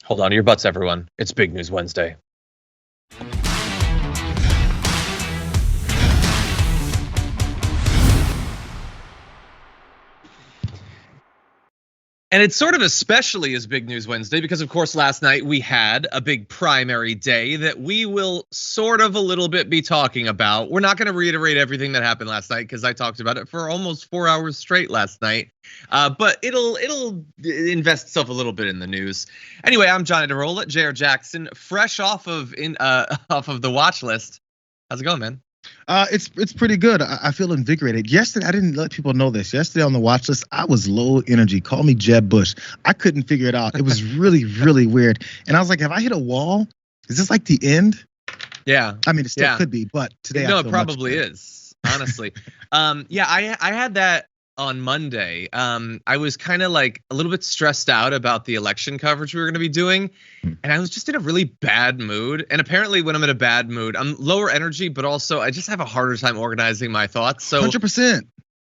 Hold on to your butts, everyone. It's Big News Wednesday. And it's sort of especially as Big News Wednesday because, of course, last night we had a big primary day that we will sort of a little bit be talking about. We're not going to reiterate everything that happened last night because I talked about it for almost 4 hours straight last night. But it'll invest itself a little bit in the news. Anyway, I'm Johnny DeRolla, Jayar Jackson, fresh off of the watch list. How's it going, man? It's pretty good. I feel invigorated. Yesterday, I didn't let people know this. Yesterday on the watch list, I was low energy. Call me Jeb Bush. I couldn't figure it out. It was really, really weird. And I was like, have I hit a wall? Is this like the end? Yeah. I mean, it still could be, but today I feel it probably is, honestly. I had that on Monday. I was kind of like a little bit stressed out about the election coverage we were going to be doing. And I was just in a really bad mood. And apparently when I'm in a bad mood, I'm lower energy, but also I just have a harder time organizing my thoughts. So 100%.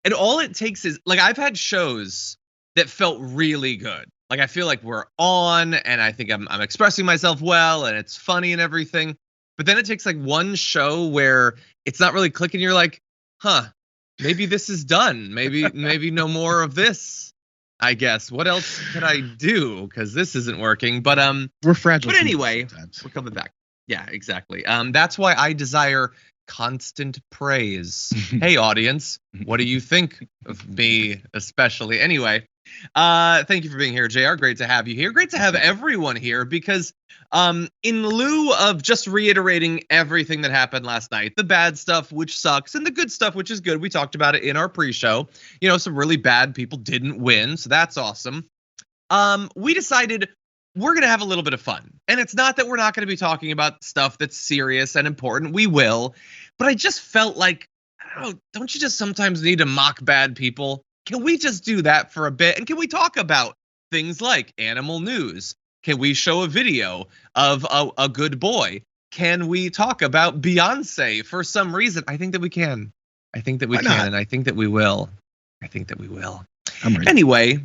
And all it takes is, like, I've had shows that felt really good. Like, I feel like we're on and I think I'm expressing myself well and it's funny and everything. But then it takes like one show where it's not really clicking. You're like, maybe this is done. Maybe no more of this. I guess. What else can I do? Because this isn't working. But we're fragile. But anyway, we're coming back. Yeah, exactly. That's why I desire constant praise. Hey, audience, what do you think of me, especially? Anyway, thank you for being here, Jayar. Great to have you here. Great to have everyone here because in lieu of just reiterating everything that happened last night, the bad stuff, which sucks, and the good stuff, which is good. We talked about it in our pre-show. You know, some really bad people didn't win, so that's awesome. We decided we're going to have a little bit of fun. And it's not that we're not going to be talking about stuff that's serious and important. We will. But I just felt like, don't you just sometimes need to mock bad people? Can we just do that for a bit? And can we talk about things like animal news? Can we show a video of a good boy? Can we talk about Beyonce for some reason? I think that we can. I think that we can. And I think that we will. I'm ready. Anyway,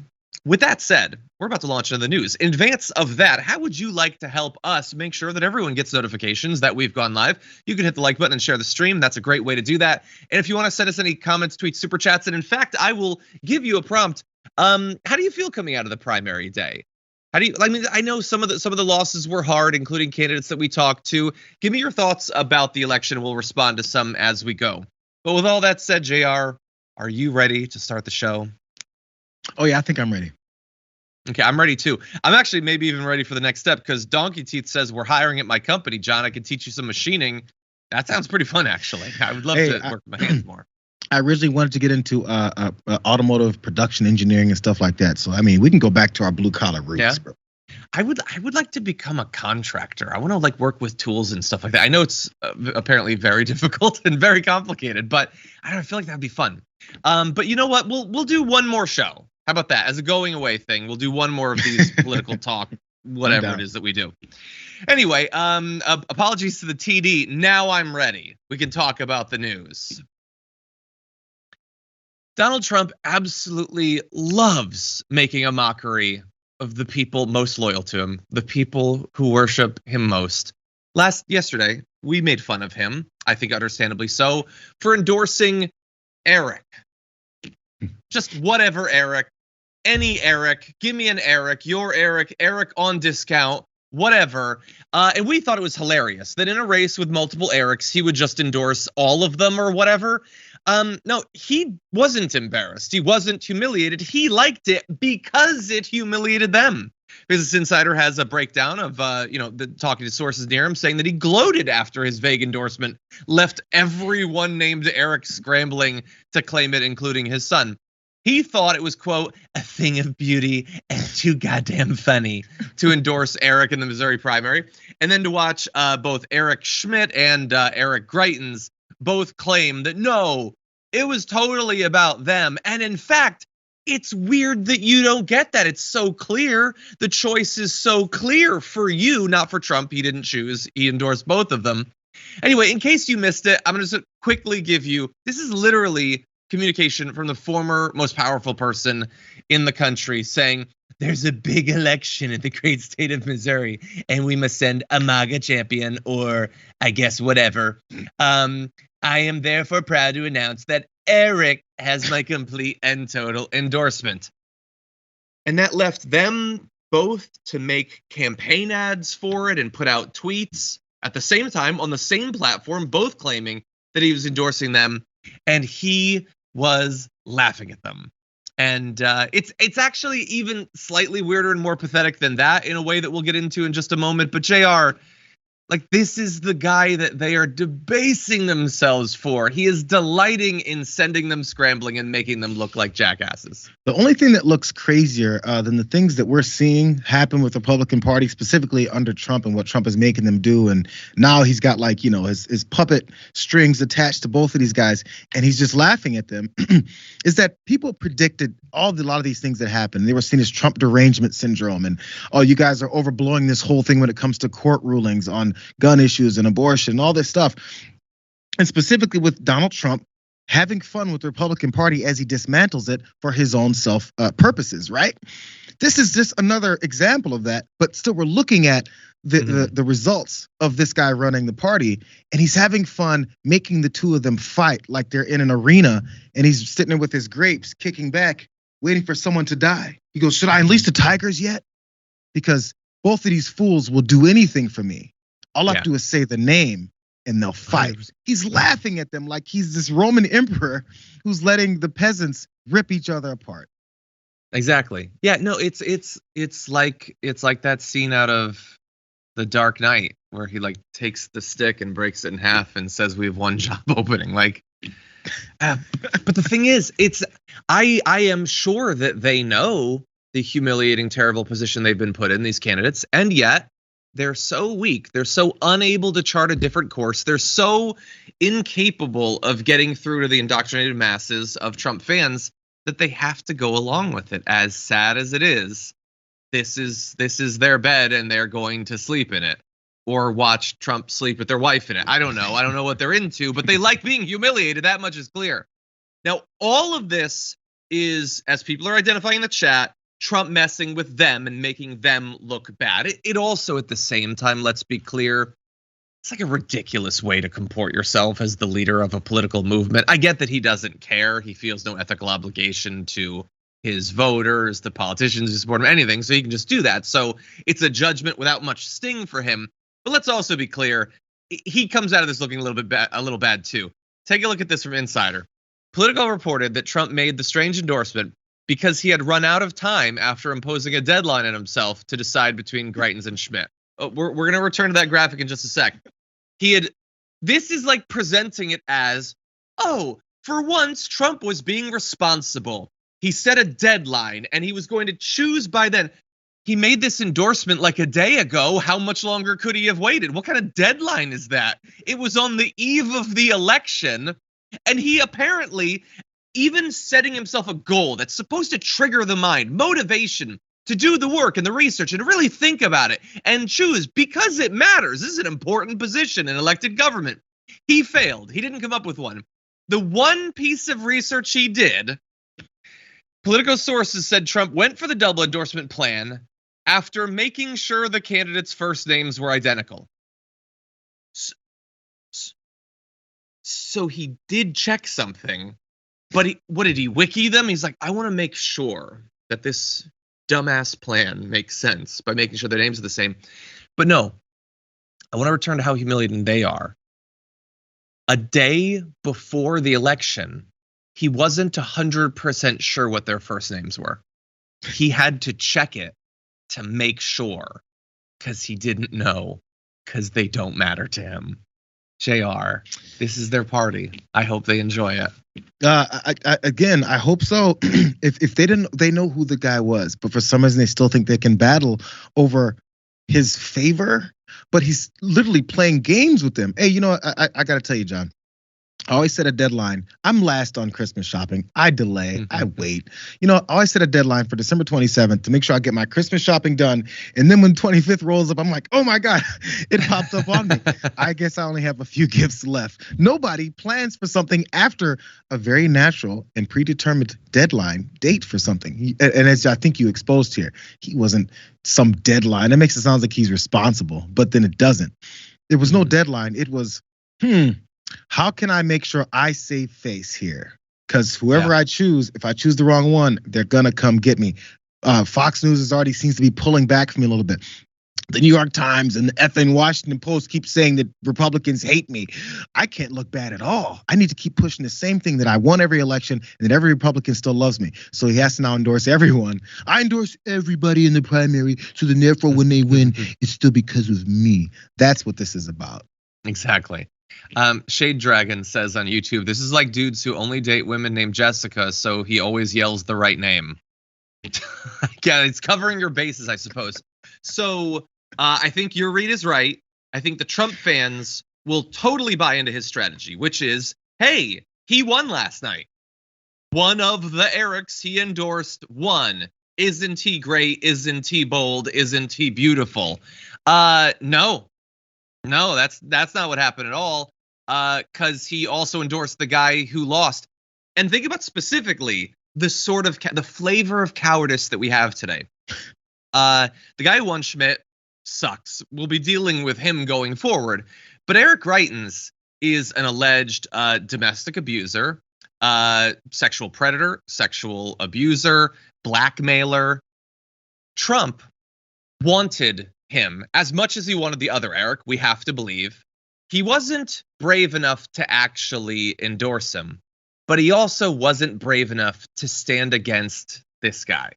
with that said, we're about to launch into the news. In advance of that, how would you like to help us make sure that everyone gets notifications that we've gone live? You can hit the like button and share the stream. That's a great way to do that. And if you want to send us any comments, tweets, super chats, and in fact, I will give you a prompt. How do you feel coming out of the primary day? I know some of the losses were hard, including candidates that we talked to. Give me your thoughts about the election. We'll respond to some as we go. But with all that said, Jayar, are you ready to start the show? Oh, yeah, I think I'm ready. Okay, I'm ready too. I'm actually maybe even ready for the next step because Donkey Teeth says we're hiring at my company. John, I can teach you some machining. That sounds pretty fun, actually. I would love to work with my hands more. I originally wanted to get into automotive production engineering and stuff like that. So, I mean, we can go back to our blue collar roots. Yeah. Bro. I would like to become a contractor. I want to like work with tools and stuff like that. I know it's apparently very difficult and very complicated, but I feel like that'd be fun. But you know what? We'll do one more show. How about that? As a going away thing, we'll do one more of these political talk, whatever it is that we do. Anyway, apologies to the TD. Now I'm ready. We can talk about the news. Donald Trump absolutely loves making a mockery of the people most loyal to him, the people who worship him most. Yesterday, we made fun of him, I think understandably so, for endorsing Eric. Just whatever Eric. Any Eric, give me an Eric, your Eric on discount, whatever. And we thought it was hilarious that in a race with multiple Erics, he would just endorse all of them or whatever. No, he wasn't embarrassed. He wasn't humiliated. He liked it because it humiliated them. Business Insider has a breakdown of, talking to sources near him saying that he gloated after his vague endorsement left everyone named Eric scrambling to claim it, including his son. He thought it was, quote, a thing of beauty and too goddamn funny to endorse Eric in the Missouri primary. And then to watch both Eric Schmidt and Eric Greitens both claim that, no, it was totally about them. And in fact, it's weird that you don't get that. It's so clear. The choice is so clear for you, not for Trump. He didn't choose. He endorsed both of them. Anyway, in case you missed it, I'm going to just quickly give you, this is literally communication from the former most powerful person in the country saying there's a big election in the great state of Missouri, and we must send a MAGA champion, or I guess whatever. I am therefore proud to announce that Eric has my complete and total endorsement. And that left them both to make campaign ads for it and put out tweets at the same time on the same platform, both claiming that he was endorsing them, and he was laughing at them. And it's actually even slightly weirder and more pathetic than that in a way that we'll get into in just a moment. But Jayar, like, this is the guy that they are debasing themselves for. He is delighting in sending them scrambling and making them look like jackasses. The only thing that looks crazier than the things that we're seeing happen with the Republican Party, specifically under Trump and what Trump is making them do, and now he's got, like, you know, his puppet strings attached to both of these guys, and he's just laughing at them, is that people predicted a lot of these things that happened. They were seen as Trump derangement syndrome, and oh, you guys are overblowing this whole thing when it comes to court rulings on gun issues and abortion and all this stuff. And specifically with Donald Trump having fun with the Republican Party as he dismantles it for his own self purposes, right? This is just another example of that. But still, we're looking at the results of this guy running the party, and he's having fun making the two of them fight like they're in an arena, and he's sitting there with his grapes, kicking back, waiting for someone to die. He goes, should I unleash the tigers yet? Because both of these fools will do anything for me. All I have to do is say the name and they'll fight. He's laughing at them like he's this Roman emperor who's letting the peasants rip each other apart. Exactly. Yeah, no, it's like that scene out of The Dark Knight where he, like, takes the stick and breaks it in half and says we have one job opening. Like, but the thing is, I am sure that they know the humiliating, terrible position they've been put in, these candidates, and yet they're so weak. They're so unable to chart a different course. They're so incapable of getting through to the indoctrinated masses of Trump fans that they have to go along with it. As sad as it is, this is their bed and they're going to sleep in it, or watch Trump sleep with their wife in it. I don't know. I don't know what they're into, but they like being humiliated. That much is clear. Now, all of this is, as people are identifying in the chat, Trump messing with them and making them look bad. It also, at the same time, let's be clear, it's like a ridiculous way to comport yourself as the leader of a political movement. I get that he doesn't care. He feels no ethical obligation to his voters, the politicians who support him, anything, so he can just do that. So it's a judgment without much sting for him. But let's also be clear, he comes out of this looking a little bad too. Take a look at this from Insider. Politico reported that Trump made the strange endorsement because he had run out of time after imposing a deadline on himself to decide between Greitens and Schmidt. We're going to return to that graphic in just a sec. This is like presenting it as, oh, for once, Trump was being responsible. He set a deadline and he was going to choose by then. He made this endorsement like a day ago. How much longer could he have waited? What kind of deadline is that? It was on the eve of the election, and he apparently, even setting himself a goal that's supposed to trigger the mind, motivation to do the work and the research and really think about it and choose because it matters. This is an important position in elected government. He failed. He didn't come up with one. The one piece of research he did, Politico sources said Trump went for the double endorsement plan after making sure the candidates' first names were identical. So he did check something. But what did he wiki them? He's like, I want to make sure that this dumbass plan makes sense by making sure their names are the same. But no, I want to return to how humiliating they are. A day before the election, he wasn't 100% sure what their first names were. He had to check it to make sure because he didn't know, because they don't matter to him. Jayar, this is their party. I hope they enjoy it. I hope so. If they know who the guy was, but for some reason they still think they can battle over his favor, but he's literally playing games with them. Hey, you know what? I got to tell you, John, I always set a deadline. I'm last on Christmas shopping. I delay. I wait. I always set a deadline for December 27th to make sure I get my Christmas shopping done. And then when 25th rolls up, I'm like, oh my God, it popped up on me. I guess I only have a few gifts left. Nobody plans for something after a very natural and predetermined deadline date for something. And as I think you exposed here, he wasn't some deadline. It makes it sound like he's responsible, but then it doesn't. There was no deadline. It was, how can I make sure I save face here? Because whoever I choose, if I choose the wrong one, they're going to come get me. Fox News already seems to be pulling back from me a little bit. The New York Times and the effing Washington Post keep saying that Republicans hate me. I can't look bad at all. I need to keep pushing the same thing, that I won every election and that every Republican still loves me. So he has to now endorse everyone. I endorse everybody in the primary. So then therefore when they win, it's still because of me. That's what this is about. Exactly. Shade Dragon says on YouTube, this is like dudes who only date women named Jessica, so he always yells the right name. Yeah, it's covering your bases, I suppose. So I think your read is right. I think the Trump fans will totally buy into his strategy, which is, hey, he won last night. One of the Erics he endorsed won. Isn't he great? Isn't he bold? Isn't he beautiful? No, that's not what happened at all. Because he also endorsed the guy who lost. And think about specifically the sort of the flavor of cowardice that we have today. The guy who won, Schmidt, sucks. We'll be dealing with him going forward. But Eric Greitens is an alleged domestic abuser, sexual predator, sexual abuser, blackmailer. Trump wanted him as much as he wanted the other Eric, we have to believe. He wasn't brave enough to actually endorse him, but he also wasn't brave enough to stand against this guy.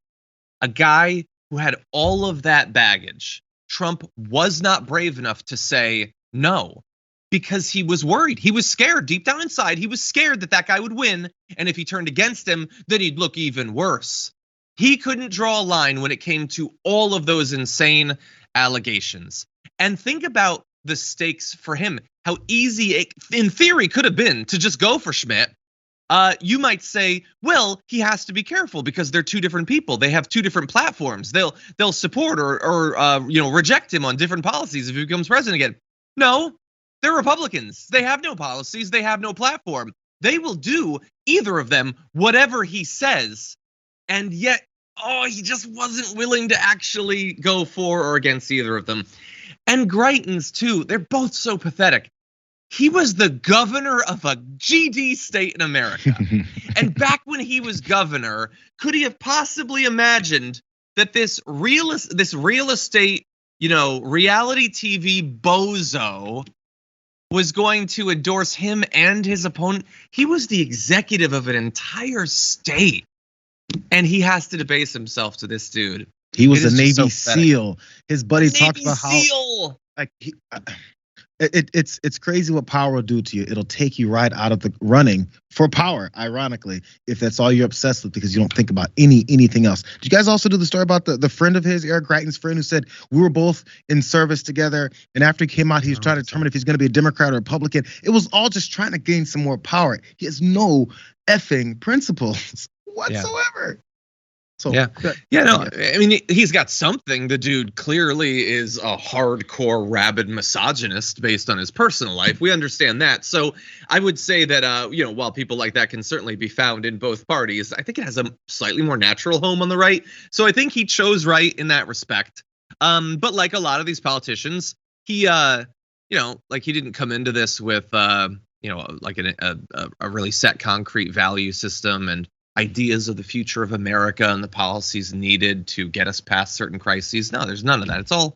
A guy who had all of that baggage. Trump was not brave enough to say no because he was worried. He was scared. Deep down inside, he was scared that guy would win. And if he turned against him, then he'd look even worse. He couldn't draw a line when it came to all of those insane allegations. And think about the stakes for him, how easy it, in theory, could have been to just go for Schmidt. You might say, well, he has to be careful because they're two different people. They have two different platforms. They'll support or reject him on different policies if he becomes president again. No, they're Republicans. They have no policies. They have no platform. They will do, either of them, whatever he says. And yet, he just wasn't willing to actually go for or against either of them. And Greitens, too, they're both so pathetic. He was the governor of a GD state in America. And back when he was governor, could he have possibly imagined that this real estate, reality TV bozo was going to endorse him and his opponent? He was the executive of an entire state. And he has to debase himself to this dude. He was a Navy SEAL. His buddy talks about how it's crazy what power will do to you. It'll take you right out of the running for power, ironically, if that's all you're obsessed with because you don't think about anything else. Did you guys also do the story about the friend of his, Eric Greitens' friend, who said we were both in service together, and after he came out, he was trying to determine if he's going to be a Democrat or Republican. It was all just trying to gain some more power. He has no effing principles whatsoever. So I mean, he's got something. The dude clearly is a hardcore rabid misogynist based on his personal life. We understand that. So I would say that while people like that can certainly be found in both parties, I think it has a slightly more natural home on the right. So I think he chose right in that respect. But like a lot of these politicians, he he didn't come into this with a really set concrete value system and ideas of the future of America and the policies needed to get us past certain crises. No, there's none of that. It's all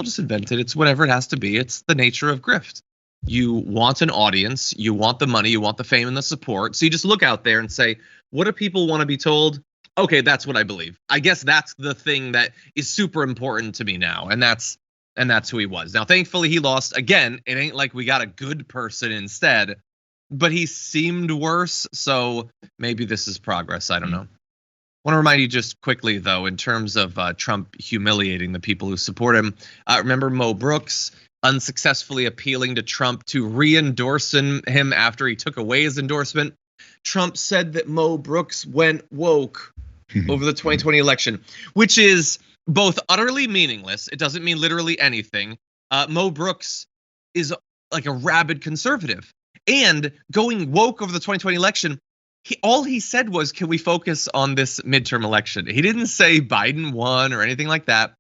just invented. It's whatever it has to be. It's the nature of grift. You want an audience, you want the money, you want the fame and the support. So you just look out there and say, what do people want to be told? Okay, that's what I believe. I guess that's the thing that is super important to me now. And that's who he was. Now, thankfully, he lost. Again, it ain't like we got a good person instead. But he seemed worse, so maybe this is progress. I don't know. I want to remind you just quickly, though, in terms of Trump humiliating the people who support him. Remember Mo Brooks? unsuccessfully appealing to Trump to re-endorse him after he took away his endorsement. Trump said that Mo Brooks went woke over the 2020 election, which is both utterly meaningless. It doesn't mean literally anything. Mo Brooks is like a rabid conservative, and going woke over the 2020 election, all he said was, can we focus on this midterm election? He didn't say Biden won or anything like that.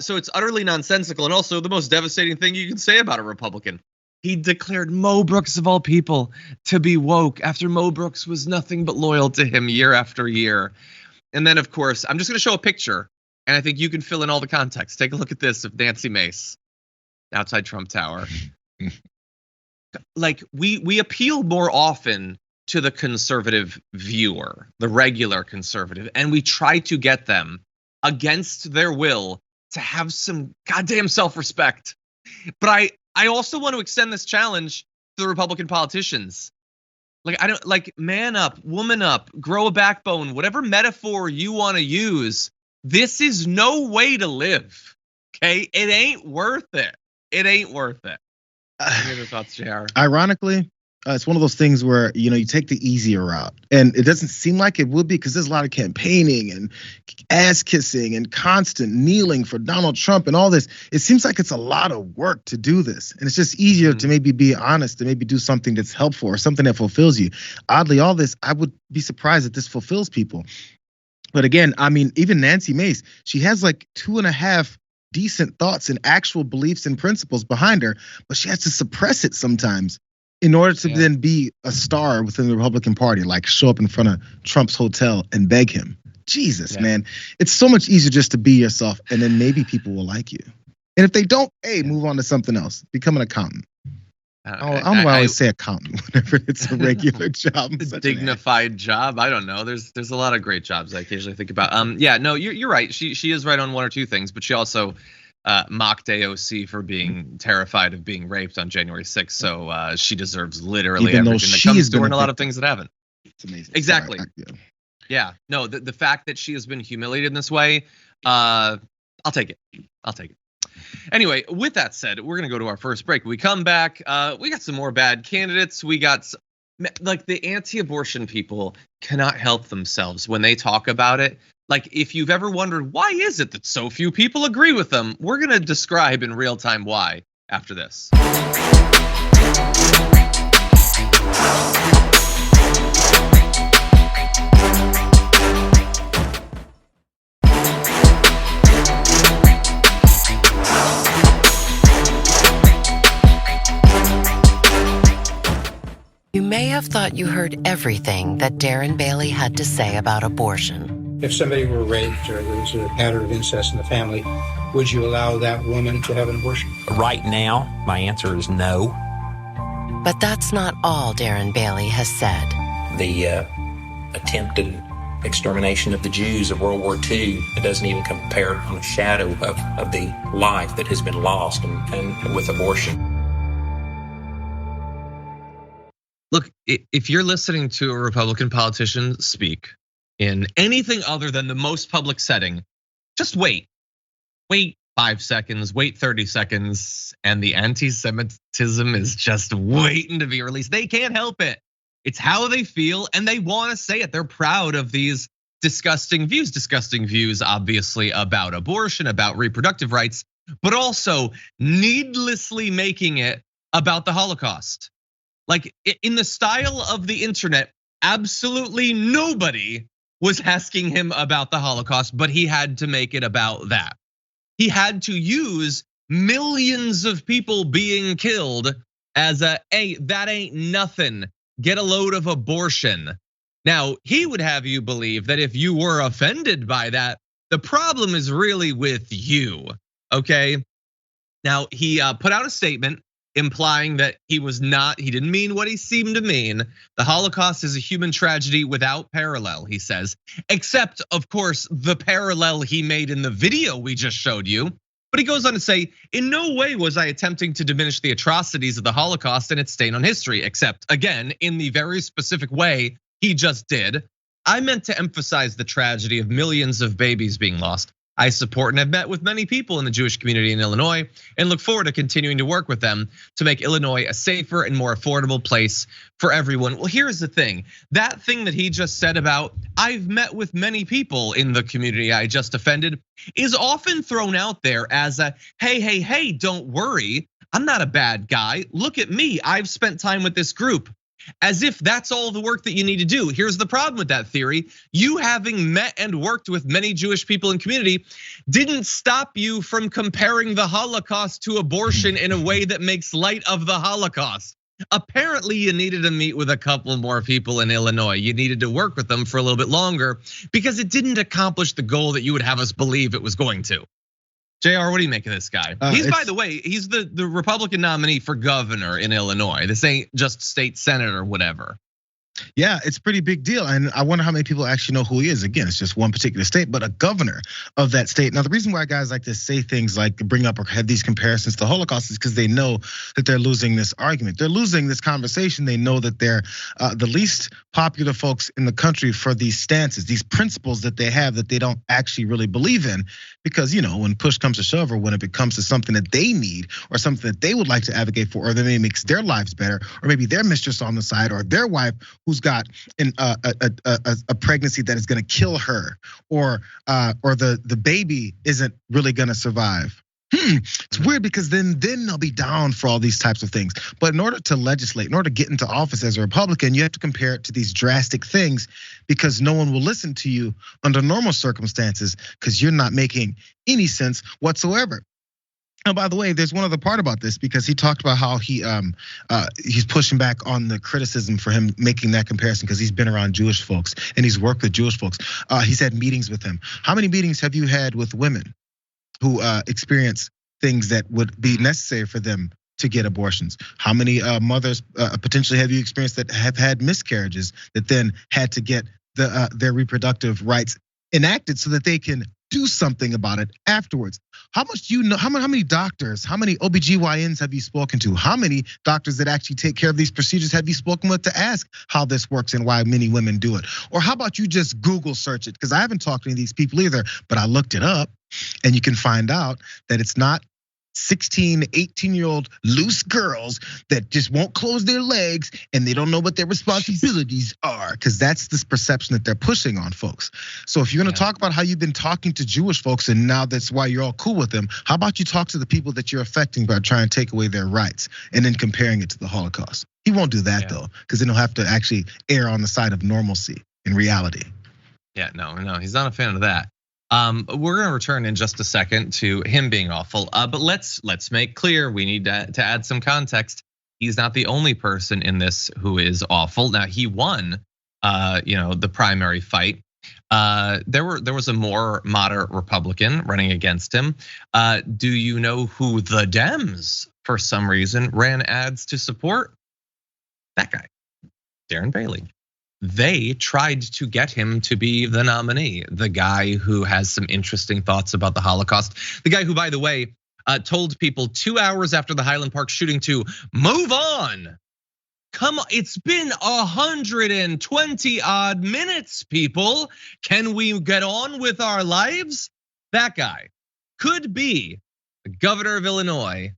So it's utterly nonsensical, and also the most devastating thing you can say about a Republican. He declared Mo Brooks, of all people, to be woke after Mo Brooks was nothing but loyal to him year after year. And then, of course, I'm just going to show a picture, and I think you can fill in all the context. Take a look at this of Nancy Mace outside Trump Tower. Like, we appeal more often to the conservative viewer, the regular conservative, and we try to get them against their will to have some goddamn self-respect. But I also want to extend this challenge to the Republican politicians. Like, man up, woman up, grow a backbone, whatever metaphor you want to use. This is no way to live. Okay, it ain't worth it. It ain't worth it. What are your thoughts, Jayar? Ironically, it's one of those things where, you take the easier route, and it doesn't seem like it would be because there's a lot of campaigning and ass kissing and constant kneeling for Donald Trump and all this. It seems like it's a lot of work to do this, and it's just easier to maybe be honest, to maybe do something that's helpful or something that fulfills you. Oddly, all this, I would be surprised that this fulfills people. But again, I mean, even Nancy Mace, she has like 2.5 decent thoughts and actual beliefs and principles behind her, but she has to suppress it sometimes in order to then be a star within the Republican Party, like show up in front of Trump's hotel and beg him. Jesus, man. It's so much easier just to be yourself, and then maybe people will like you. And if they don't, move on to something else. Become an accountant. I don't know why I always say accountant whenever it's a regular job. A dignified job. I don't know. There's a lot of great jobs I occasionally think about. Yeah, no, you're right. She is right on one or two things, but she also mocked AOC for being terrified of being raped on January 6th. So she deserves literally everything that comes to her, and a lot of things that haven't. It's amazing. Exactly. Yeah. No, the fact that she has been humiliated in this way, I'll take it. I'll take it. Anyway, with that said, we're going to go to our first break. We come back. We got some more bad candidates. We got like the anti-abortion people cannot help themselves when they talk about it. Like, if you've ever wondered, why is it that so few people agree with them? We're going to describe in real time why after this. You may have thought you heard everything that Darren Bailey had to say about abortion. If somebody were raped or there was a pattern of incest in the family, would you allow that woman to have an abortion? Right now, my answer is no. But that's not all Darren Bailey has said. The attempted extermination of the Jews of World War II, it doesn't even compare on a shadow of the life that has been lost and with abortion. Look, if you're listening to a Republican politician speak in anything other than the most public setting, just wait. Wait 5 seconds, wait 30 seconds, and the anti-Semitism is just waiting to be released. They can't help it. It's how they feel, and they want to say it. They're proud of these disgusting views, obviously, about abortion, about reproductive rights, but also needlessly making it about the Holocaust. Like, in the style of the internet, absolutely nobody was asking him about the Holocaust, but he had to make it about that. He had to use millions of people being killed as hey, that ain't nothing. Get a load of abortion. Now, he would have you believe that if you were offended by that, the problem is really with you, okay? Now, he put out a statement implying that he didn't mean what he seemed to mean. The Holocaust is a human tragedy without parallel, he says, except, of course, the parallel he made in the video we just showed you. But he goes on to say, in no way was I attempting to diminish the atrocities of the Holocaust and its stain on history, except, again, in the very specific way he just did. I meant to emphasize the tragedy of millions of babies being lost. I support and have met with many people in the Jewish community in Illinois and look forward to continuing to work with them to make Illinois a safer and more affordable place for everyone. Well, here's the thing. That thing that he just said about, I've met with many people in the community I just offended, is often thrown out there as a, hey, don't worry. I'm not a bad guy. Look at me. I've spent time with this group. As if that's all the work that you need to do. Here's the problem with that theory. You having met and worked with many Jewish people in community didn't stop you from comparing the Holocaust to abortion in a way that makes light of the Holocaust. Apparently you needed to meet with a couple more people in Illinois. You needed to work with them for a little bit longer because it didn't accomplish the goal that you would have us believe it was going to. Jayar, what do you make of this guy? He's, by the way, he's the Republican nominee for governor in Illinois. This ain't just state senate or whatever. Yeah, it's a pretty big deal. And I wonder how many people actually know who he is. Again, it's just one particular state, but a governor of that state. Now, the reason why guys like to say things like bring up or have these comparisons to the Holocaust is because they know that they're losing this argument. They're losing this conversation. They know that they're the least popular folks in the country for these stances, these principles that they have that they don't actually really believe in. Because, when push comes to shove, or when it becomes to something that they need or something that they would like to advocate for, or that maybe makes their lives better, or maybe their mistress on the side, or their wife who's got a pregnancy that is going to kill her, or the baby isn't really going to survive. It's weird because then they'll be down for all these types of things. But in order to legislate, in order to get into office as a Republican, you have to compare it to these drastic things because no one will listen to you under normal circumstances because you're not making any sense whatsoever. And by the way, there's one other part about this because he talked about how he's pushing back on the criticism for him making that comparison because he's been around Jewish folks and he's worked with Jewish folks. He's had meetings with them. How many meetings have you had with women who experience things that would be necessary for them to get abortions? How many mothers potentially have you experienced that have had miscarriages that then had to get their reproductive rights enacted so that they can do something about it afterwards? How much do you know? How many doctors, how many OBGYNs have you spoken to? How many doctors that actually take care of these procedures have you spoken with to ask how this works and why many women do it? Or how about you just Google search it? Because I haven't talked to any of these people either, but I looked it up and you can find out that it's not 16, 18-year-old loose girls that just won't close their legs and they don't know what their responsibilities are, because that's this perception that they're pushing on folks. So if you're gonna talk about how you've been talking to Jewish folks and now that's why you're all cool with them, how about you talk to the people that you're affecting by trying to take away their rights and then comparing it to the Holocaust? He won't do that though, because then he'll have to actually err on the side of normalcy in reality. Yeah, no, he's not a fan of that. We're gonna return in just a second to him being awful, but let's make clear we need to add some context. He's not the only person in this who is awful. Now he won, the primary fight. There was a more moderate Republican running against him. Do you know who the Dems, for some reason, ran ads to support? That guy, Darren Bailey. They tried to get him to be the nominee, the guy who has some interesting thoughts about the Holocaust. The guy who, by the way, told people 2 hours after the Highland Park shooting to move on. Come on, it's been 120 odd minutes, people. Can we get on with our lives? That guy could be the governor of Illinois.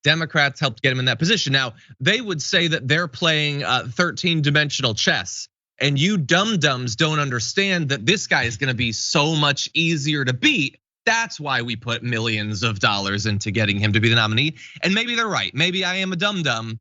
Democrats helped get him in that position. Now, they would say that they're playing 13-dimensional chess. And you dum-dums don't understand that this guy is gonna be so much easier to beat. That's why we put millions of dollars into getting him to be the nominee. And maybe they're right, maybe I am a dum-dum,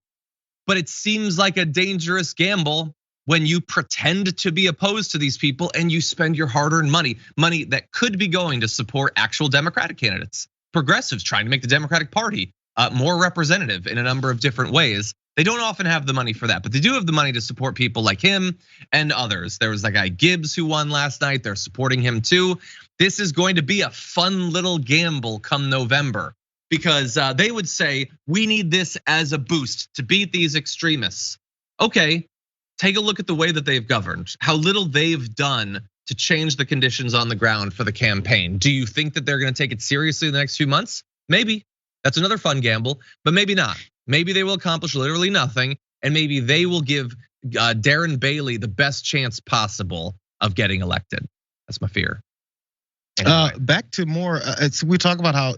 but it seems like a dangerous gamble when you pretend to be opposed to these people and you spend your hard-earned money that could be going to support actual Democratic candidates. Progressives trying to make the Democratic Party more representative in a number of different ways. They don't often have the money for that, but they do have the money to support people like him and others. There was that guy Gibbs who won last night. They're supporting him too. This is going to be a fun little gamble come November because they would say, we need this as a boost to beat these extremists. Okay, take a look at the way that they've governed, how little they've done to change the conditions on the ground for the campaign. Do you think that they're gonna take it seriously in the next few months? Maybe, that's another fun gamble, but maybe not. Maybe they will accomplish literally nothing, and maybe they will give Darren Bailey the best chance possible of getting elected. That's my fear. Anyway. Back to more. We talk about how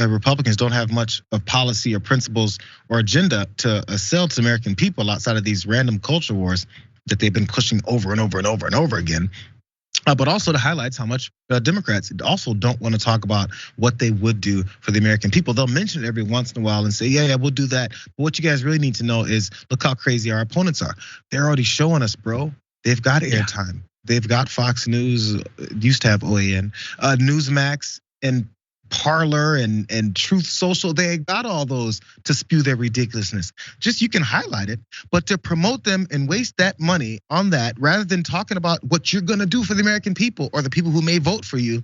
Republicans don't have much of policy or principles or agenda to sell to the American people outside of these random culture wars that they've been pushing over and over and over and over again. But also to highlight how much Democrats also don't want to talk about what they would do for the American people. They'll mention it every once in a while and say, yeah, we'll do that. But what you guys really need to know is look how crazy our opponents are. They're already showing us, bro. They've got airtime. They've got Fox News, used to have OAN, Newsmax and Parler and Truth Social. They got all those to spew their ridiculousness. Just you can highlight it, but to promote them and waste that money on that rather than talking about what you're gonna do for the American people or the people who may vote for you,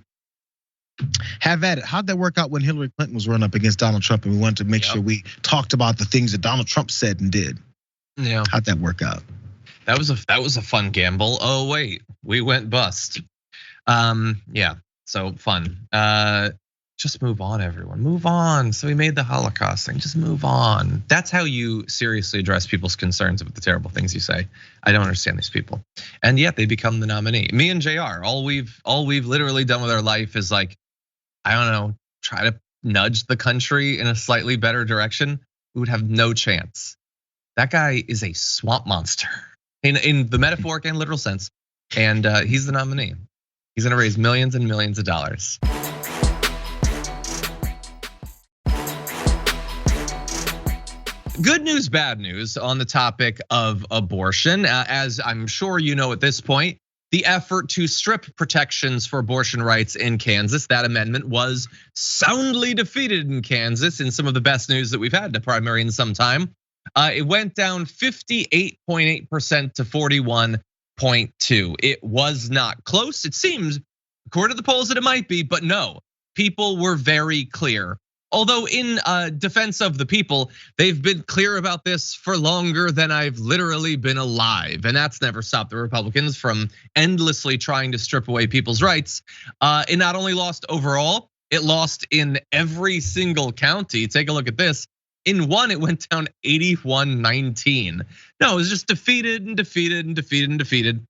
have at it. How'd that work out when Hillary Clinton was run up against Donald Trump and we wanted to make sure we talked about the things that Donald Trump said and did? Yeah. How'd that work out? That was a fun gamble. Oh wait, we went bust. Yeah, so fun. Just move on, everyone. Move on. So we made the Holocaust thing. Just move on. That's how you seriously address people's concerns about the terrible things you say. I don't understand these people, and yet they become the nominee. Me and Jayar, all we've literally done with our life is like, I don't know, try to nudge the country in a slightly better direction. We would have no chance. That guy is a swamp monster in the metaphoric and literal sense, and he's the nominee. He's gonna raise millions and millions of dollars. Good news, bad news on the topic of abortion. As I'm sure you know at this point, the effort to strip protections for abortion rights in Kansas, that amendment was soundly defeated in Kansas in some of the best news that we've had in a primary in some time. It went down 58.8% to 41.2%. It was not close. It seems, according to the polls, that it might be, but no, people were very clear. Although in defense of the people, they've been clear about this for longer than I've literally been alive. And that's never stopped the Republicans from endlessly trying to strip away people's rights. It not only lost overall, it lost in every single county. Take a look at this. In one, it went down 81-19. No, it was just defeated and defeated and defeated and defeated.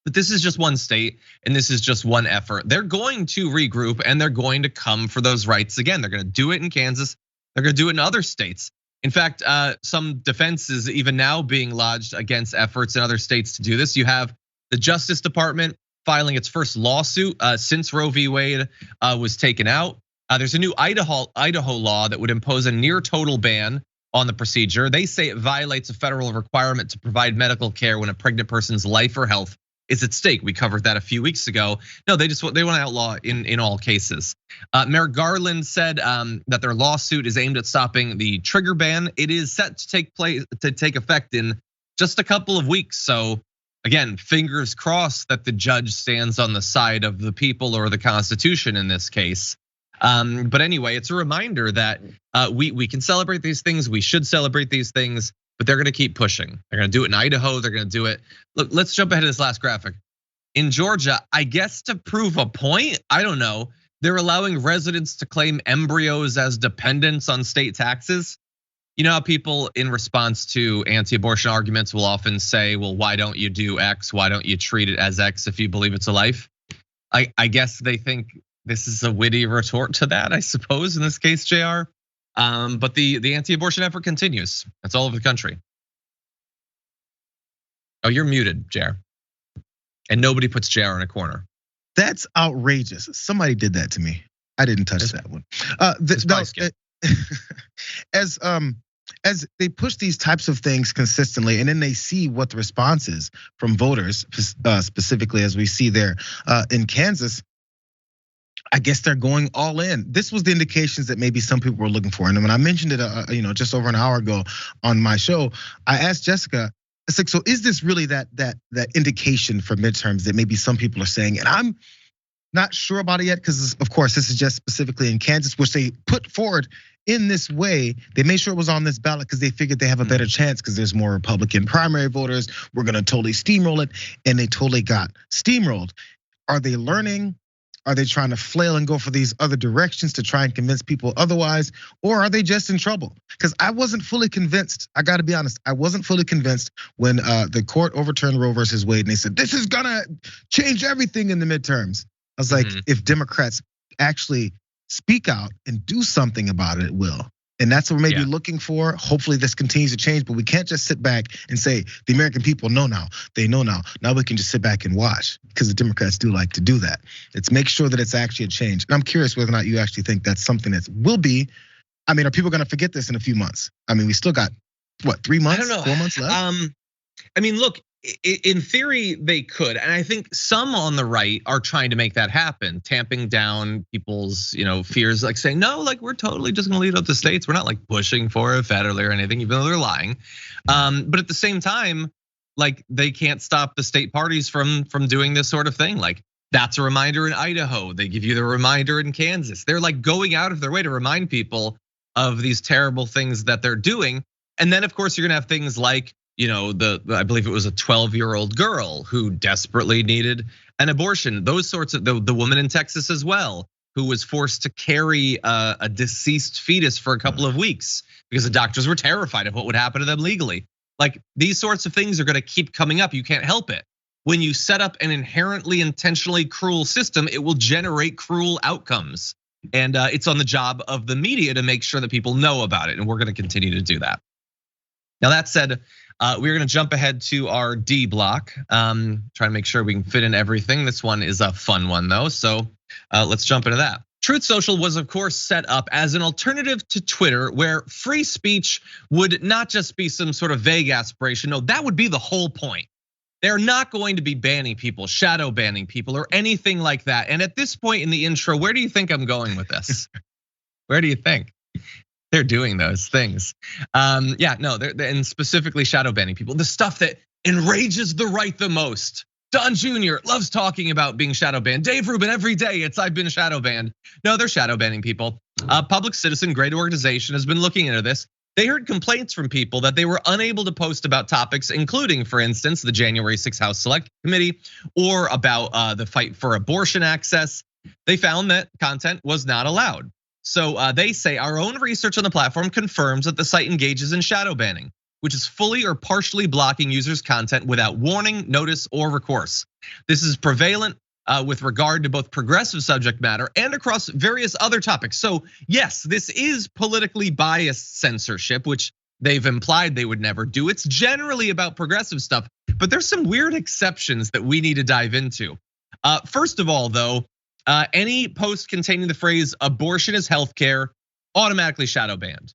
But this is just one state and this is just one effort. They're going to regroup and they're going to come for those rights again. They're going to do it in Kansas. They're going to do it in other states. In fact, some defense is even now being lodged against efforts in other states to do this. You have the Justice Department filing its first lawsuit since Roe v. Wade was taken out. There's a new Idaho law that would impose a near total ban on the procedure. They say it violates a federal requirement to provide medical care when a pregnant person's life or health is at stake. We covered that a few weeks ago. No, they want to outlaw in all cases. Merrick Garland said that their lawsuit is aimed at stopping the trigger ban. It is set to take effect in just a couple of weeks. So again, fingers crossed that the judge stands on the side of the people or the Constitution in this case. But anyway, it's a reminder that we can celebrate these things. We should celebrate these things. But they're gonna keep pushing. They're gonna do it in Idaho. They're gonna do it. Look, let's jump ahead to this last graphic. In Georgia, I guess to prove a point, I don't know, they're allowing residents to claim embryos as dependents on state taxes. You know how people in response to anti-abortion arguments will often say, well, why don't you do X? Why don't you treat it as X if you believe it's a life? I guess they think this is a witty retort to that, I suppose, in this case, Jayar. But the anti-abortion effort continues. It's all over the country. Oh, you're muted, Jayar. And nobody puts Jayar in a corner. That's outrageous. Somebody did that to me. I didn't touch that one. As they push these types of things consistently, and then they see what the response is from voters, specifically as we see there in Kansas. I guess they're going all in. This was the indications that maybe some people were looking for. And when I mentioned it, just over an hour ago on my show, I asked Jessica, it's like, so is this really that indication for midterms that maybe some people are saying? And I'm not sure about it yet, because of course this is just specifically in Kansas, which they put forward in this way. They made sure it was on this ballot because they figured they have a better chance because there's more Republican primary voters. We're gonna totally steamroll it, and they totally got steamrolled. Are they learning? Are they trying to flail and go for these other directions to try and convince people otherwise? Or are they just in trouble? Because I wasn't fully convinced. I gotta be honest, I wasn't fully convinced when the court overturned Roe versus Wade and they said, this is gonna change everything in the midterms. I was like, if Democrats actually speak out and do something about it will. And that's what we're maybe looking for. Hopefully this continues to change, but we can't just sit back and say the American people know now. They know now. Now we can just sit back and watch, because the Democrats do like to do that. It's make sure that it's actually a change. And I'm curious whether or not you actually think that's something that will be. I mean, are people going to forget this in a few months? I mean, we still got, what, 3 months, I don't know. 4 months left? I mean, look, in theory, they could. And I think some on the right are trying to make that happen, tamping down people's, fears, like saying, no, like we're totally just gonna leave it up to states. We're not like pushing for it federally or anything, even though they're lying. But at the same time, like they can't stop the state parties from doing this sort of thing. Like that's a reminder in Idaho. They give you the reminder in Kansas. They're like going out of their way to remind people of these terrible things that they're doing. And then of course you're gonna have things like, I believe it was a 12-year-old girl who desperately needed an abortion. Those sorts of, the woman in Texas as well, who was forced to carry a deceased fetus for a couple of weeks because the doctors were terrified of what would happen to them legally. Like these sorts of things are gonna keep coming up. You can't help it. When you set up an inherently intentionally cruel system, it will generate cruel outcomes. And it's on the job of the media to make sure that people know about it. And we're gonna continue to do that. Now that said, we're gonna jump ahead to our D block, trying to make sure we can fit in everything. This one is a fun one though, so let's jump into that. Truth Social was of course set up as an alternative to Twitter, where free speech would not just be some sort of vague aspiration. No, that would be the whole point. They're not going to be banning people, shadow banning people, or anything like that. And at this point in the intro, where do you think I'm going with this? Where do you think? They're doing those things. They're and specifically shadow banning people. The stuff that enrages the right the most. Don Jr. loves talking about being shadow banned. Dave Rubin, every day I've been shadow banned. No, they're shadow banning people. Public Citizen, great organization, has been looking into this. They heard complaints from people that they were unable to post about topics, including, for instance, the January 6th House Select Committee or about the fight for abortion access. They found that content was not allowed. So they say our own research on the platform confirms that the site engages in shadow banning, which is fully or partially blocking users' content without warning, notice, or recourse. This is prevalent with regard to both progressive subject matter and across various other topics. So yes, this is politically biased censorship, which they've implied they would never do. It's generally about progressive stuff, but there's some weird exceptions that we need to dive into. First of all, though, any post containing the phrase "abortion is healthcare" automatically shadow banned.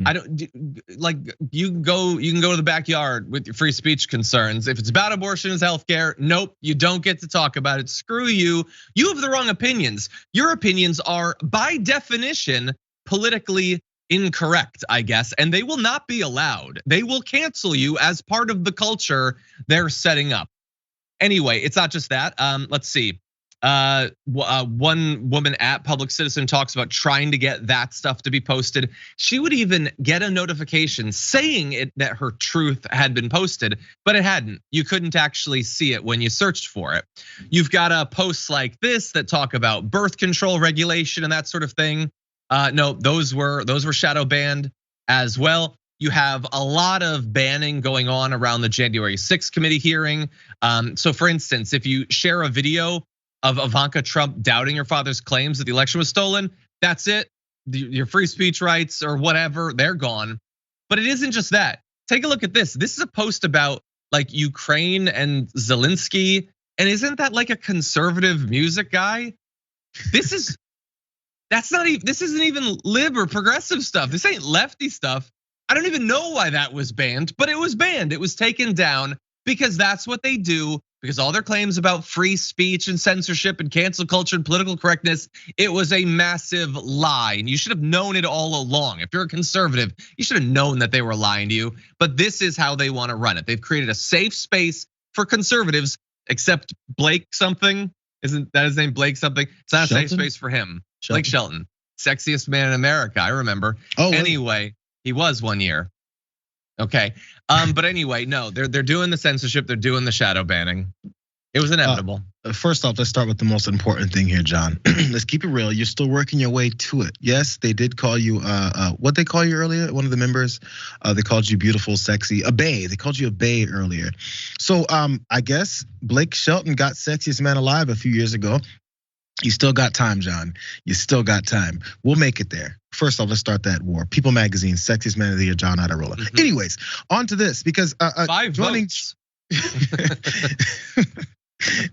I don't like you can go to the backyard with your free speech concerns. If it's about abortion is healthcare, nope, you don't get to talk about it. Screw you. You have the wrong opinions. Your opinions are by definition politically incorrect, I guess, and they will not be allowed. They will cancel you as part of the culture they're setting up. Anyway, it's not just that. Let's see. One woman at Public Citizen talks about trying to get that stuff to be posted. She would even get a notification saying that her truth had been posted, but it hadn't. You couldn't actually see it when you searched for it. You've got posts like this that talk about birth control regulation and that sort of thing. No, those were shadow banned as well. You have a lot of banning going on around the January 6th committee hearing. So for instance, if you share a video of Ivanka Trump doubting her father's claims that the election was stolen, that's it. Your free speech rights or whatever, they're gone. But it isn't just that. Take a look at this. This is a post about like Ukraine and Zelensky. And isn't that like a conservative music guy? This isn't even lib or progressive stuff. This ain't lefty stuff. I don't even know why that was banned, but it was banned. It was taken down because that's what they do. Because all their claims about free speech and censorship and cancel culture and political correctness, it was a massive lie. And you should have known it all along. If you're a conservative, you should have known that they were lying to you. But this is how they want to run it. They've created a safe space for conservatives, except Blake something. Isn't that his name, Blake something? It's not a safe space for him. Blake Shelton, sexiest man in America, I remember. Oh, anyway, he was 1 year. Okay, but anyway, no, they're doing the censorship, they're doing the shadow banning. It was inevitable. First off, let's start with the most important thing here, John. Let's keep it real. You're still working your way to it. Yes, they did call you, what they call you earlier? One of the members, they called you beautiful, sexy, a bae. They called you a bae earlier. So I guess Blake Shelton got sexiest man alive a few years ago. You still got time, John. You still got time. We'll make it there. First off, let's start that war. People Magazine, Sexiest Man of the Year, John Iadarola. Mm-hmm. Anyways, on to this, because 5 votes.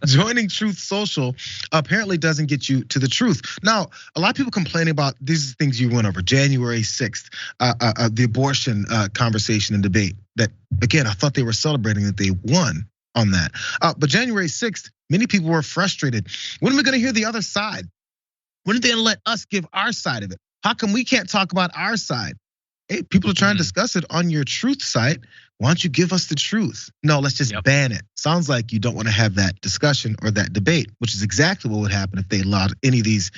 Joining Truth Social apparently doesn't get you to the truth. Now, a lot of people complaining about these things you went over. January 6th, the abortion conversation and debate. That, again, I thought they were celebrating that they won on that. But January 6th, many people were frustrated. When are we gonna hear the other side? When are they gonna let us give our side of it? How come we can't talk about our side? Hey, people are trying to discuss it on your truth site. Why don't you give us the truth? No, let's just ban it. Sounds like you don't want to have that discussion or that debate, which is exactly what would happen if they allowed any of these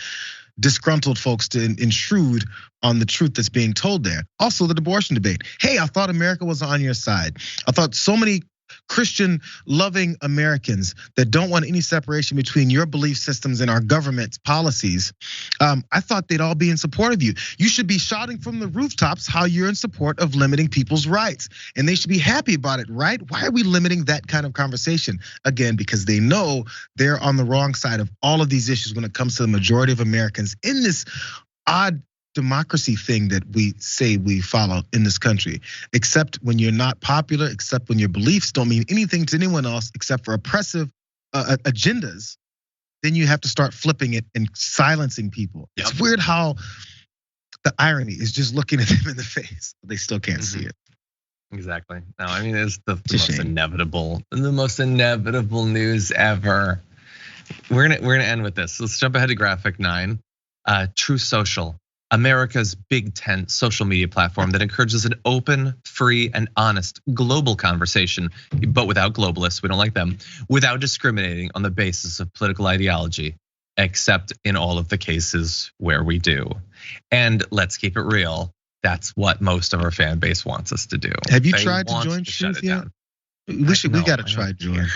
disgruntled folks to intrude on the truth that's being told there. Also, the abortion debate. Hey, I thought America was on your side. I thought so many Christian loving Americans that don't want any separation between your belief systems and our government's policies. I thought they'd all be in support of you. You should be shouting from the rooftops how you're in support of limiting people's rights. And they should be happy about it, right? Why are we limiting that kind of conversation? Again, because they know they're on the wrong side of all of these issues when it comes to the majority of Americans in this odd democracy thing that we say we follow in this country, except when you're not popular, except when your beliefs don't mean anything to anyone else except for oppressive agendas, then you have to start flipping it and silencing people. Yep. It's weird how the irony is just looking at them in the face, but they still can't see it. Exactly. No, I mean, it's the most inevitable news ever. We're gonna end with this. Let's jump ahead to graphic 9. Truth Social, America's big tent social media platform that encourages an open, free, and honest global conversation, but without globalists, we don't like them, without discriminating on the basis of political ideology, except in all of the cases where we do. And let's keep it real, that's what most of our fan base wants us to do. Have you tried to join Truth yet? We gotta try join.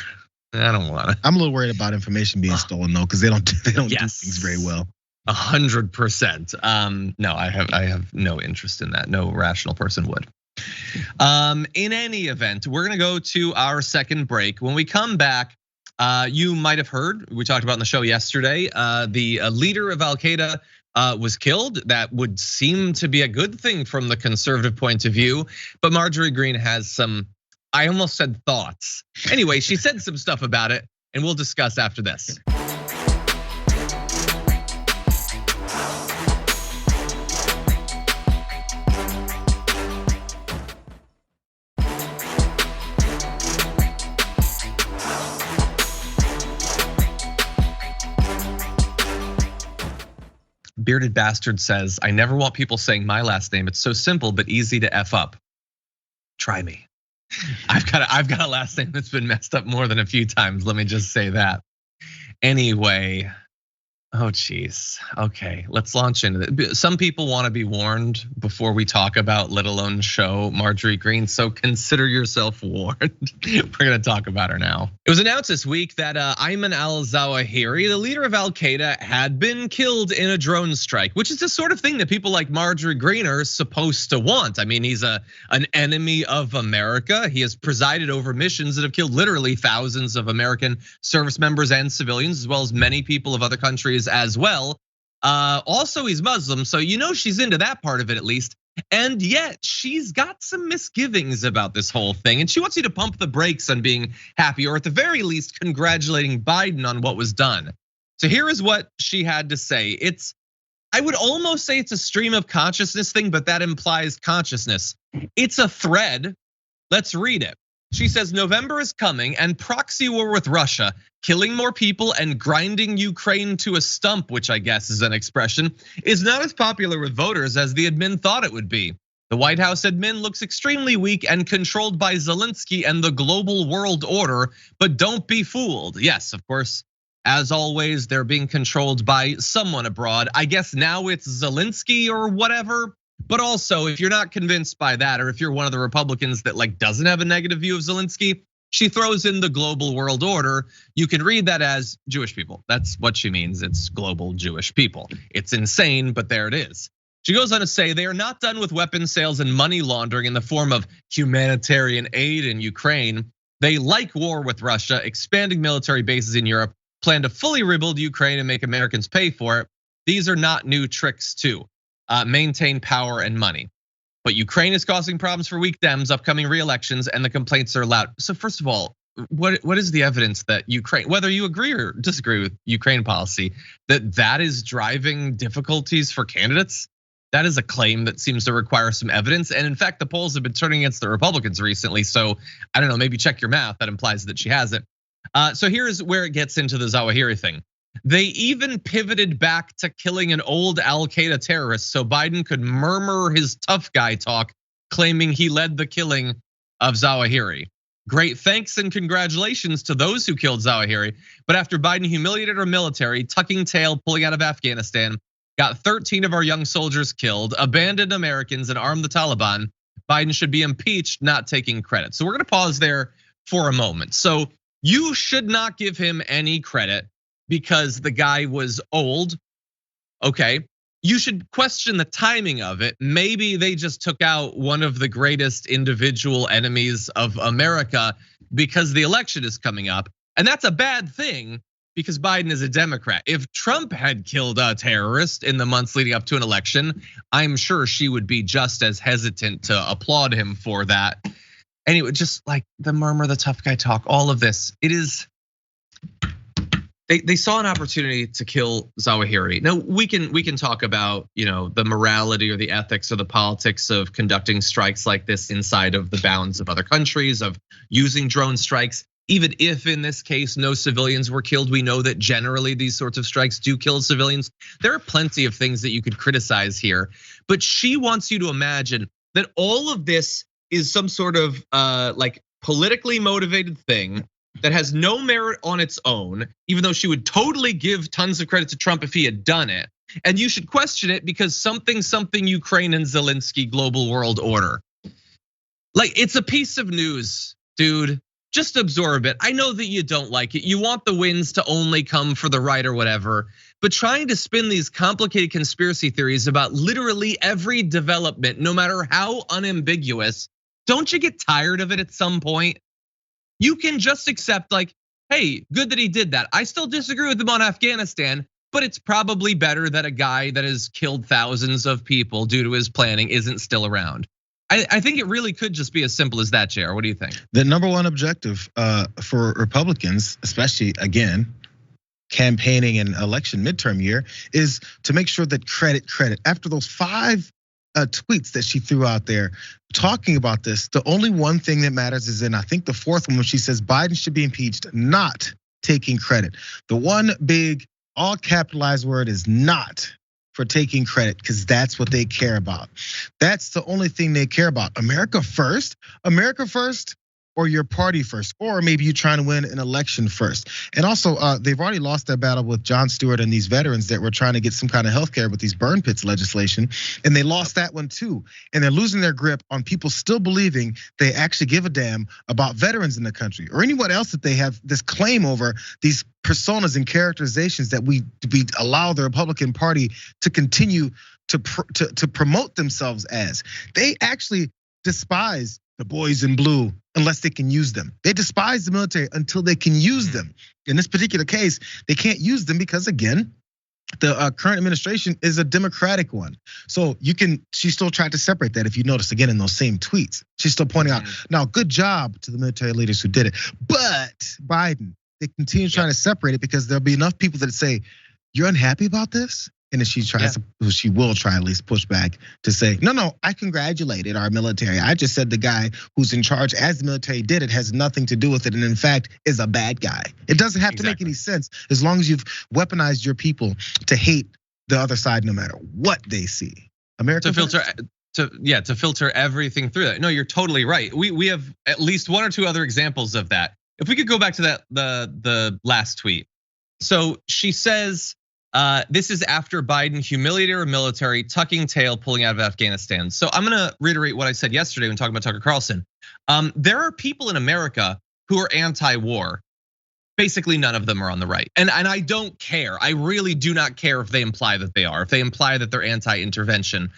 I don't want to. I'm a little worried about information being stolen though, because they don't do things very well. 100%. No, I have no interest in that. No rational person would. In any event, we're gonna go to our second break. When we come back, you might have heard, we talked about in the show yesterday, the leader of al-Qaeda was killed. That would seem to be a good thing from the conservative point of view. But Marjorie Greene has some, I almost said thoughts. Anyway, she said some stuff about it, and we'll discuss after this. Bearded Bastard says, I never want people saying my last name. It's so simple, but easy to F up. Try me. I've got a last name that's been messed up more than a few times. Let me just say that. Anyway, oh geez. Okay, let's launch into it. Some people want to be warned before we talk about, let alone show Marjorie Greene. So consider yourself warned. We're gonna talk about her now. It was announced this week that Ayman al-Zawahiri, the leader of al-Qaeda, had been killed in a drone strike, which is the sort of thing that people like Marjorie Greene are supposed to want. I mean, he's an enemy of America. He has presided over missions that have killed literally thousands of American service members and civilians, as well as many people of other countries as well. Also, he's Muslim, so you know she's into that part of it at least. And yet she's got some misgivings about this whole thing. And she wants you to pump the brakes on being happy, or at the very least, congratulating Biden on what was done. So here is what she had to say. I would almost say it's a stream of consciousness thing, but that implies consciousness. It's a thread. Let's read it. She says, November is coming and proxy war with Russia, killing more people and grinding Ukraine to a stump, which I guess is an expression, is not as popular with voters as the admin thought it would be. The White House admin looks extremely weak and controlled by Zelensky and the global world order, but don't be fooled. Yes, of course, as always, they're being controlled by someone abroad. I guess now it's Zelensky or whatever. But also, if you're not convinced by that, or if you're one of the Republicans that doesn't have a negative view of Zelensky, she throws in the global world order. You can read that as Jewish people. That's what she means. It's global Jewish people. It's insane, but there it is. She goes on to say they are not done with weapons sales and money laundering in the form of humanitarian aid in Ukraine. They like war with Russia, expanding military bases in Europe, plan to fully rebuild Ukraine and make Americans pay for it. These are not new tricks to maintain power and money. But Ukraine is causing problems for weak Dems, upcoming re-elections, and the complaints are loud. So first of all, what is the evidence that Ukraine, whether you agree or disagree with Ukraine policy, that is driving difficulties for candidates? That is a claim that seems to require some evidence. And in fact, the polls have been turning against the Republicans recently. So I don't know, maybe check your math. That implies that she has it. So here's where it gets into the Zawahiri thing. They even pivoted back to killing an old al-Qaeda terrorist so Biden could murmur his tough guy talk, claiming he led the killing of Zawahiri. Great thanks and congratulations to those who killed Zawahiri. But after Biden humiliated our military, tucking tail, pulling out of Afghanistan, got 13 of our young soldiers killed, abandoned Americans, and armed the Taliban, Biden should be impeached, not taking credit. So we're gonna pause there for a moment. So you should not give him any credit because the guy was old, okay? You should question the timing of it. Maybe they just took out one of the greatest individual enemies of America because the election is coming up. And that's a bad thing because Biden is a Democrat. If Trump had killed a terrorist in the months leading up to an election, I'm sure she would be just as hesitant to applaud him for that. Anyway, just like the murmur, the tough guy talk, all of this, it is. They saw an opportunity to kill Zawahiri. Now we can talk about the morality or the ethics or the politics of conducting strikes like this inside of the bounds of other countries, of using drone strikes. Even if in this case no civilians were killed, we know that generally these sorts of strikes do kill civilians. There are plenty of things that you could criticize here, but she wants you to imagine that all of this is some sort of like politically motivated thing that has no merit on its own, even though she would totally give tons of credit to Trump if he had done it. And you should question it because something Ukraine and Zelensky global world order. Like, it's a piece of news, dude. Just absorb it. I know that you don't like it. You want the wins to only come for the right or whatever, but trying to spin these complicated conspiracy theories about literally every development, no matter how unambiguous, don't you get tired of it at some point? You can just accept like, hey, good that he did that. I still disagree with him on Afghanistan, but it's probably better that a guy that has killed thousands of people due to his planning isn't still around. I think it really could just be as simple as that, Jayar. What do you think? The number one objective for Republicans, especially again, campaigning in election midterm year, is to make sure that credit. After those 5 tweets that she threw out there talking about this, the only one thing that matters is in, I think, the 4th one when she says Biden should be impeached, not taking credit. The one big all capitalized word is not for taking credit, because that's what they care about. That's the only thing they care about. America first, or your party first, or maybe you're trying to win an election first. And also, they've already lost their battle with Jon Stewart and these veterans that were trying to get some kind of healthcare with these burn pits legislation, and they lost that one too. And they're losing their grip on people still believing they actually give a damn about veterans in the country or anyone else that they have this claim over, these personas and characterizations that we allow the Republican Party to continue to promote themselves as. They actually despise the boys in blue unless they can use them. They despise the military until they can use them. In this particular case, they can't use them because, again, the current administration is a Democratic one. So she still tried to separate that, if you notice again in those same tweets. She's still pointing out, now good job to the military leaders who did it. But Biden, they continue trying to separate it because there'll be enough people that say, you're unhappy about this? And then she will try at least push back to say, no, I congratulated our military. I just said the guy who's in charge as the military did it has nothing to do with it, and in fact is a bad guy. It doesn't have to make any sense as long as you've weaponized your people to hate the other side no matter what they see. America to filter everything through that. No, you're totally right. We have at least 1 or 2 other examples of that. If we could go back to that the last tweet. So she says, this is after Biden humiliated our military, tucking tail, pulling out of Afghanistan. So I'm gonna reiterate what I said yesterday when talking about Tucker Carlson. There are people in America who are anti-war. Basically, none of them are on the right. And I don't care. I really do not care if they imply that they are, if they imply that they're anti-intervention.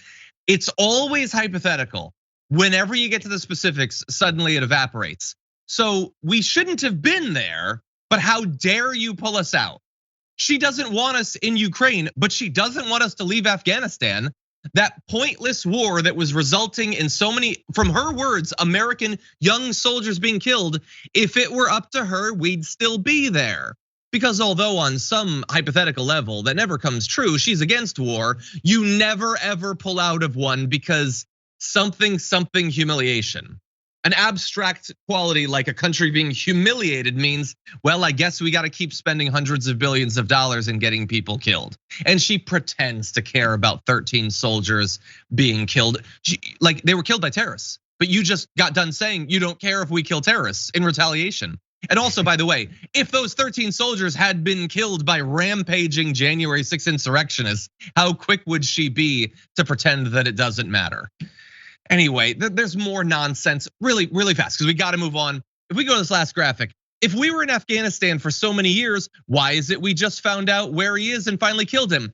It's always hypothetical. Whenever you get to the specifics, suddenly it evaporates. So we shouldn't have been there, But how dare you pull us out? She doesn't want us in Ukraine, but she doesn't want us to leave Afghanistan. That pointless war that was resulting in so many, from her words, American young soldiers being killed. If it were up to her, we'd still be there. Because although on some hypothetical level that never comes true, she's against war, you never ever pull out of one because something humiliation. An abstract quality like a country being humiliated means, well, I guess we got to keep spending hundreds of billions of dollars and getting people killed. And she pretends to care about 13 soldiers being killed. Like they were killed by terrorists, but you just got done saying you don't care if we kill terrorists in retaliation. And also, by the way, if those 13 soldiers had been killed by rampaging January 6th insurrectionists, how quick would she be to pretend that it doesn't matter? Anyway, there's more nonsense really fast because we got to move on. If we go to this last graphic, if we were in Afghanistan for so many years, why is it we just found out where he is and finally killed him?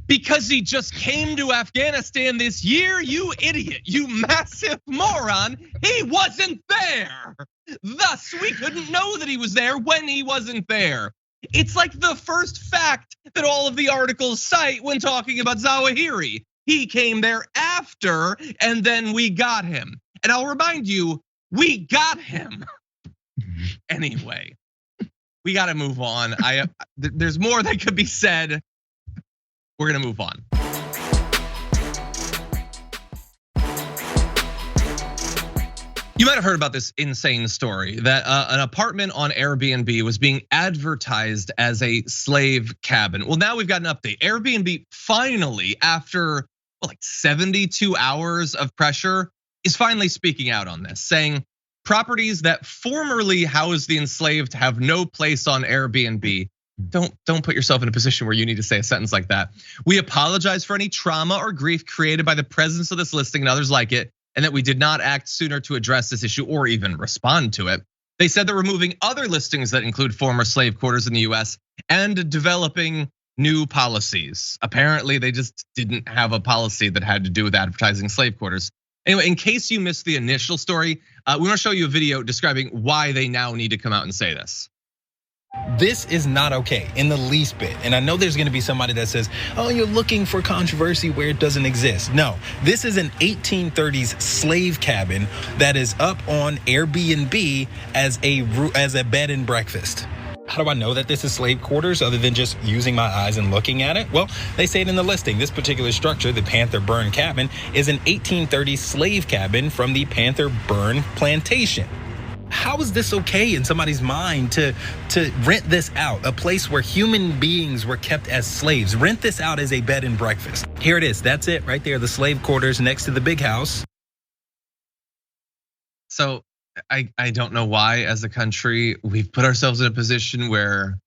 Because he just came to Afghanistan this year, you idiot, you massive moron. He wasn't there. Thus, we couldn't know that he was there when he wasn't there. It's like the first fact that all of the articles cite when talking about Zawahiri. He came there after, and then we got him. And I'll remind you, we got him. Anyway, we got to move on. There's more that could be said. We're gonna move on. You might have heard about this insane story that an apartment on Airbnb was being advertised as a slave cabin. Well, now we've got an update. Airbnb finally, after like 72 hours of pressure, is finally speaking out on this, saying properties that formerly housed the enslaved have no place on Airbnb. Don't put yourself in a position where you need to say a sentence like that. We apologize for any trauma or grief created by the presence of this listing and others like it, and that we did not act sooner to address this issue or even respond to it. They said they're removing other listings that include former slave quarters in the US and developing new policies. Apparently, they just didn't have a policy that had to do with advertising slave quarters. Anyway, in case you missed the initial story, we want to show you a video describing why they now need to come out and say this. This is not okay in the least bit. And I know there's gonna be somebody that says, oh, you're looking for controversy where it doesn't exist. No, this is an 1830s slave cabin that is up on Airbnb as a bed and breakfast. How do I know that this is slave quarters other than just using my eyes and looking at it? Well, they say it in the listing. This particular structure, the Panther Burn Cabin, is an 1830s slave cabin from the Panther Burn Plantation. How is this okay in somebody's mind to rent this out, a place where human beings were kept as slaves? Rent this out as a bed and breakfast. Here it is. That's it right there. The slave quarters next to the big house. So I don't know why, as a country, we've put ourselves in a position where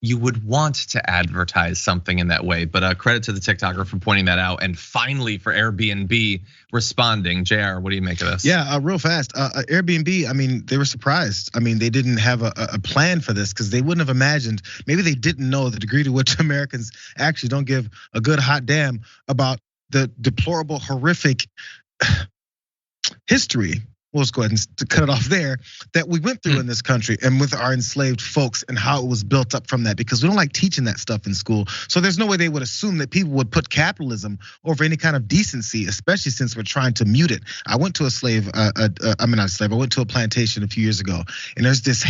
you would want to advertise something in that way. But credit to the TikToker for pointing that out, and finally for Airbnb responding. Jayar, what do you make of this? Yeah, real fast. Airbnb, I mean, they were surprised. I mean, they didn't have a plan for this because they wouldn't have imagined. Maybe they didn't know the degree to which Americans actually don't give a good hot damn about the deplorable, horrific history. We'll just go ahead and cut it off there, that we went through in this country and with our enslaved folks and how it was built up from that, because we don't like teaching that stuff in school. So there's no way they would assume that people would put capitalism over any kind of decency, especially since we're trying to mute it. I went to I went to a plantation a few years ago, and there's this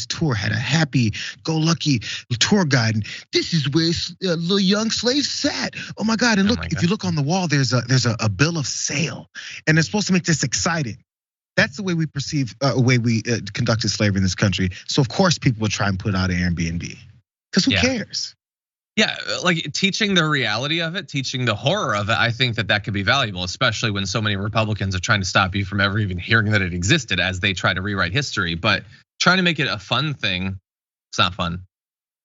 tour had a happy-go-lucky tour guide. And this is where little young slaves sat. Oh my God, and look, if you look on the wall, there's a bill of sale, and it's supposed to make this exciting. That's the way we perceive, way we conducted slavery in this country. So of course people would try and put out an Airbnb, because who cares? Yeah, like teaching the reality of it, teaching the horror of it. I think that could be valuable, especially when so many Republicans are trying to stop you from ever even hearing that it existed as they try to rewrite history. But trying to make it a fun thing, it's not fun.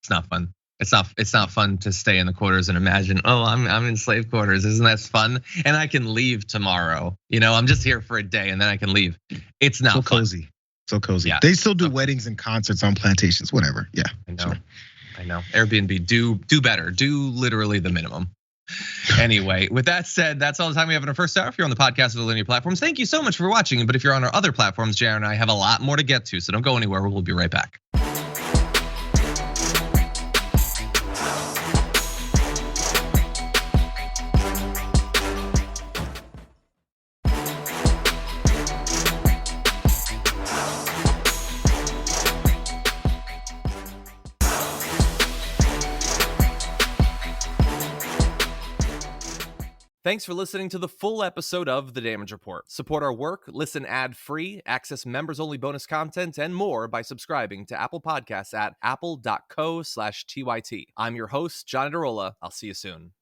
It's not fun. It's not fun to stay in the quarters and imagine, oh, I'm in slave quarters. Isn't that fun? And I can leave tomorrow. You know, I'm just here for a day and then I can leave. It's not so fun. Cozy. So cozy. Yeah. They still do weddings and concerts on plantations, whatever. Yeah. I know. Airbnb, do better. Do literally the minimum. Anyway, with that said, that's all the time we have in our first hour. If you're on the podcast or the linear platforms, thank you so much for watching. But if you're on our other platforms, Jayar and I have a lot more to get to, so don't go anywhere. We'll be right back. Thanks for listening to the full episode of The Damage Report. Support our work, listen ad-free, access members-only bonus content, and more by subscribing to Apple Podcasts at apple.co/TYT. I'm your host, John Darola. I'll see you soon.